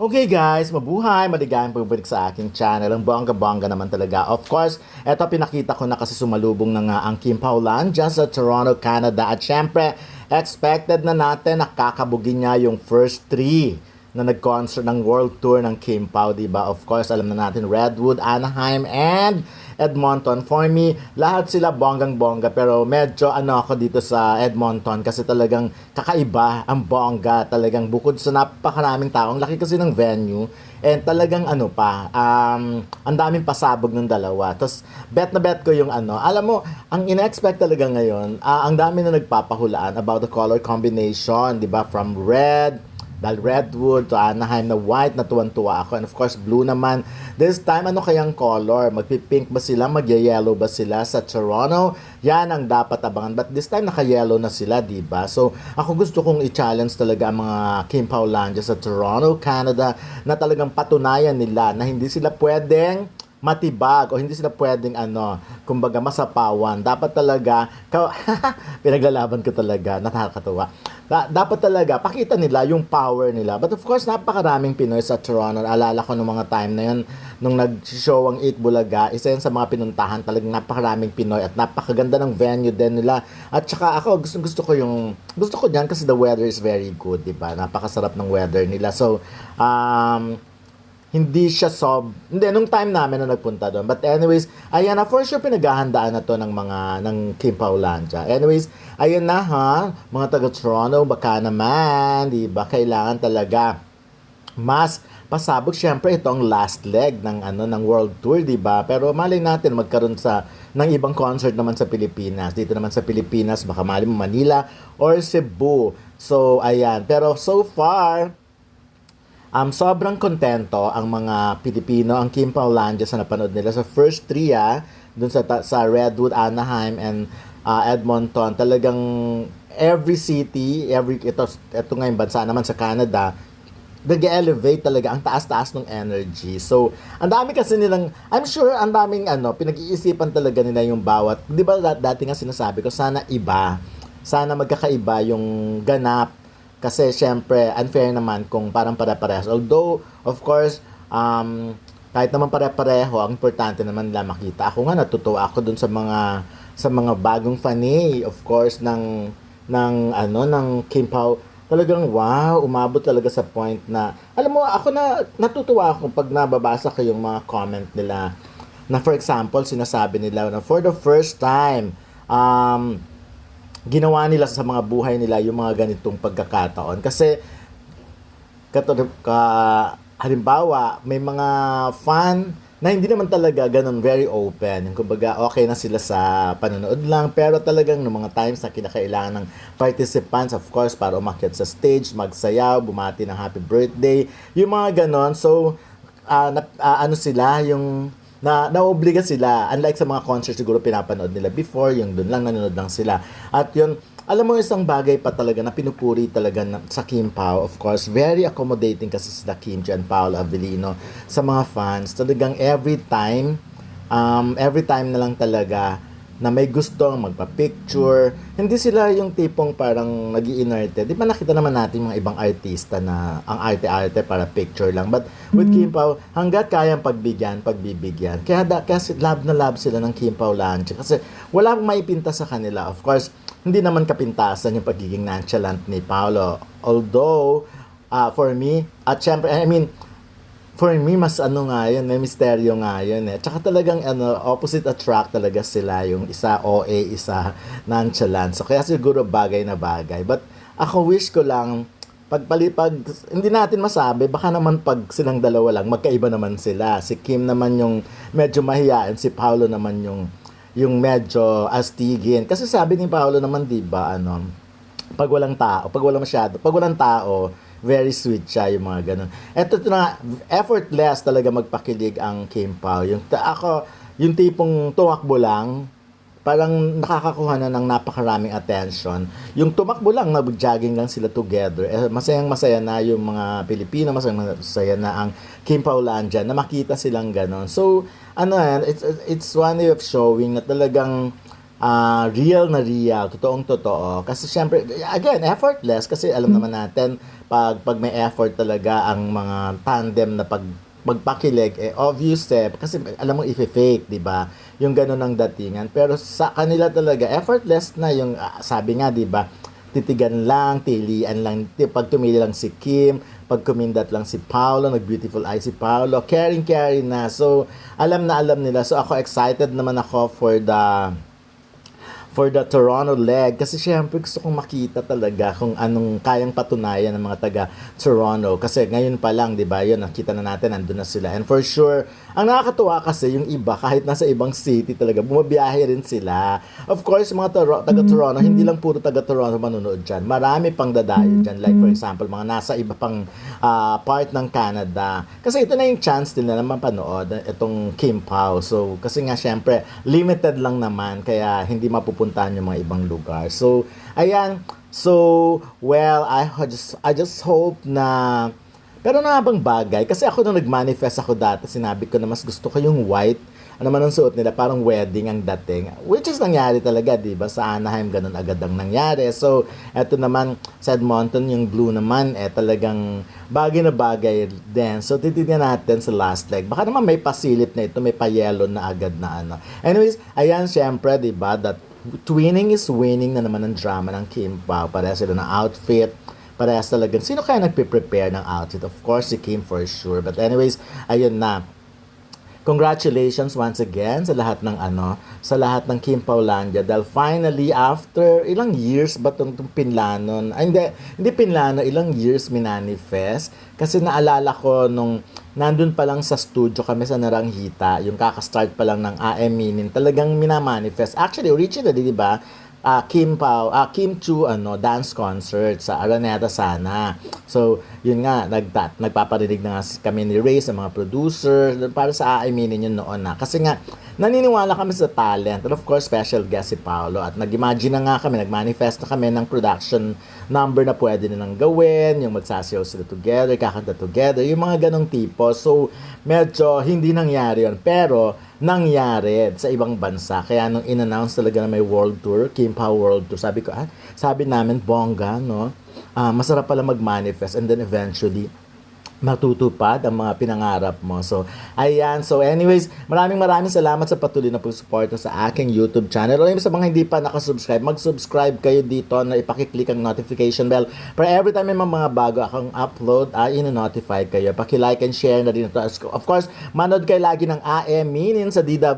Okay guys, mabuhay, maligayang pagbalik sa aking channel. Ang bongga-bongga naman talaga. Of course, eto pinakita ko na kasi sumalubong na nga ang Kim Paulan dyan sa Toronto, Canada. At syempre, expected na natin nakakabugin niya yung first three na nag-concert ng world tour ng Kim Pao, diba? Of course, alam na natin, Redwood, Anaheim, and Edmonton. For me, lahat sila bonggang-bongga, pero medyo ako dito sa Edmonton kasi talagang kakaiba ang bongga. Talagang bukod sa napakaraming tao, ang laki kasi ng venue, and talagang ang daming pasabog ng dalawa. Tapos, bet na bet ko yung alam mo, ang ina-expect talaga ngayon, ang dami na nagpapahulaan about the color combination, diba? From red, dahil Redwood to Anaheim na white, na tuwan-tuwa ako. And of course, blue naman. This time, ano kayang color? Magpipink ba sila? Magye-yellow ba sila sa Toronto? Yan ang dapat abangan. But this time, naka-yellow na sila, diba? So, ako gusto kong i-challenge talaga ang mga Kim Paulandia sa Toronto, Canada, na talagang patunayan nila na hindi sila pwedeng matibag o hindi sila pwedeng kumbaga masapawan. Dapat talaga, pinaglalaban ko talaga, nakakatuwa. Dapat talaga, pakita nila yung power nila. But of course, napakaraming Pinoy sa Toronto. Alala ko nung mga time na yun, nung nag-show ang 8 Bulaga, isa yun sa mga pinuntahan, talagang napakaraming Pinoy at napakaganda ng venue din nila. At saka ako, gusto ko dyan kasi the weather is very good, diba? Napakasarap ng weather nila. So, hindi siya hindi, nung time namin na nagpunta doon. But anyways, ayan na, for sure pinaghahandaan na to ng Kim Paulandia. Anyways, ayan na mga taga-Toronto, baka naman, di ba, kailangan talaga mas pasabog. Syempre, ito ang last leg ng world tour, di ba? Pero malay natin magkaroon ng ibang concert naman sa Pilipinas. Dito naman sa Pilipinas, baka mali mo Manila or Cebu. So, ayan. Pero so far, sobrang kontento ang mga Pilipino, ang Kim Paulandia sa napanood nila sa first three dun sa Redwood, Anaheim, and Edmonton. Talagang every city, ito ngayong bansa naman sa Canada, nag-elevate talaga, ang taas-taas ng energy. So, ang dami kasi nilang, I'm sure, ang daming pinag-iisipan talaga nila yung bawat, di ba dati nga sinasabi ko, sana iba, sana magkakaiba yung ganap. Kasi syempre, unfair naman kung parang pare-parehas. Although, of course, kahit naman pare-pareho, ang importante naman nila makita. Ako nga, natutuwa ako dun sa mga bagong fanny, of course, ng Kim Pao. Talagang wow, umabot talaga sa point na, alam mo, ako natutuwa ako pag nababasa ko yung mga comment nila. Na for example, sinasabi nila na for the first time, ginawa nila sa mga buhay nila yung mga ganitong pagkakataon. Kasi, halimbawa, may mga fan na hindi naman talaga ganun very open. Kumbaga, okay na sila sa panonood lang. Pero talagang ng mga times na kinakailangan ng participants, of course, para umakyat sa stage, magsayaw, bumati ng happy birthday. Yung mga ganon. So, sila, yung naobliga sila, unlike sa mga concert siguro pinapanood nila before, yung doon lang nanonood lang sila. At yun, alam mo, isang bagay pa talaga na pinupuri talaga sa Kim Pao, of course, very accommodating kasi sila Kim Chi and Paolo Avellino sa mga fans. Talagang every time na lang talaga na may gustong magpa-picture. Hindi sila yung tipong parang nag-iinerte. Di ba nakita naman natin mga ibang artista na ang arte-arte para picture lang. But with Kim Pao, hanggat kayang pagbibigyan. Kaya love na love sila ng Kim Pao Lanche. Kasi wala akong maipinta sa kanila. Of course, hindi naman kapintasan yung pagiging nonchalant ni Paolo. Although, for me, at syempre, for me, mas nga yun, may misteryo nga yun eh. Tsaka talagang opposite attract talaga sila, yung isa OA, isa nonchalant. So kaya siguro bagay na bagay. But ako wish ko lang, pag hindi natin masabi, baka naman pag silang dalawa lang, magkaiba naman sila. Si Kim naman yung medyo mahiyain, si Paolo naman yung medyo astigin. Kasi sabi ni Paolo naman, di ba, pag walang tao, very sweet siya, yung mga ganun. Eto na, effortless talaga magpakilig ang Kim Pao. Yung tipong tumakbo lang, parang nakakakuha na ng napakaraming attention. Yung tumakbo lang, nag-jogging lang sila together. Masayang-masaya na yung mga Pilipino, masayang-masaya na ang Kim Paulandia na makita silang ganun. So, it's one way of showing na talagang real na real, totoong totoo. Kasi syempre, again, effortless kasi alam naman natin pag may effort talaga ang mga tandem na magpakilig, obvious kasi alam mo i-fake, di ba? Yung ganun ang datingan. Pero sa kanila talaga, effortless na yung, sabi nga, di ba? Titigan lang, tilian lang, pag tumili lang si Kim, pag kumindat lang si Paolo, nag-beautiful eye si Paolo, caring na. So, alam na alam nila. So, ako excited naman ako for the Toronto leg kasi syempre gusto kong makita talaga kung anong kayang patunayan ng mga taga Toronto kasi ngayon pa lang 'di ba yun nakita na natin nandun na sila and for sure ang nakakatuwa kasi yung iba kahit nasa ibang city talaga bumabiyahe rin sila of course mga taga Toronto hindi lang puro taga Toronto manonood dyan marami pang dadayo dyan like for example mga nasa iba pang part ng Canada kasi ito na yung chance nila na mapanood itong Kim Pao so kasi nga syempre limited lang naman kaya hindi mapupuntahan yung mga ibang lugar. So, ayan. So, well, I just hope na pero na bang bagay kasi ako nung nag-manifest ako dati, sinabi ko na mas gusto ko yung white. Ano man ang suot nila, parang wedding ang dating. Which is nangyari talaga, di ba? Sa Anaheim, ganun agad ang nangyari. So, eto naman, sa Edmonton, yung blue naman, talagang bagay na bagay din. So, titignan natin sa last leg. Baka naman may pasilip na ito, may pa-yellow na agad na ano. Anyways, ayan, syempre, di ba, that twinning is winning na naman ang drama ng Kim Pao. Parehas sila ng outfit. Parehas talagang, sino kaya nagpe-prepare ng outfit? Of course, si Kim for sure. But anyways, ayun na. Congratulations once again sa lahat ng sa lahat ng Kim Paulandia dahil finally after ilang years ba itong pinlanon, hindi pinlano, ilang years minanifest kasi naalala ko nung nandun pa lang sa studio kami sa Naranghita, yung kakastart pa lang ng AM Minin, talagang minamanifest. Actually, originally, di ba, Kim Chu dance concert sa Araneta Sana. So, yun nga nagpaparinig na nga kami ni Ray sa mga producer para sa aaminin yun noon na. Kasi nga naniniwala kami sa talent. And of course, special guest si Paolo at nag-imagine na nga kami, nag-manifest na kami ng production number na pwede nilang gawin, yung magsasayaw sila together, kakanta together, yung mga ganong tipo. So, medyo hindi nangyari yun. Pero, nangyari sa ibang bansa. Kaya nung in-announce talaga na may world tour, Kim Pao World Tour, sabi namin, bongga, no? Masarap pala mag-manifest and then eventually, matutupad ang mga pinangarap mo. So, ayan. So, anyways, maraming salamat sa patuloy na pag-support sa aking YouTube channel. O sa mga hindi pa nakasubscribe, mag-subscribe kayo dito na ipakiclick ang notification bell para every time may mga bago akong upload, ino-notify kayo. Paki-like and share na din ito. Of course, manood kayo lagi ng AM Minin sa DW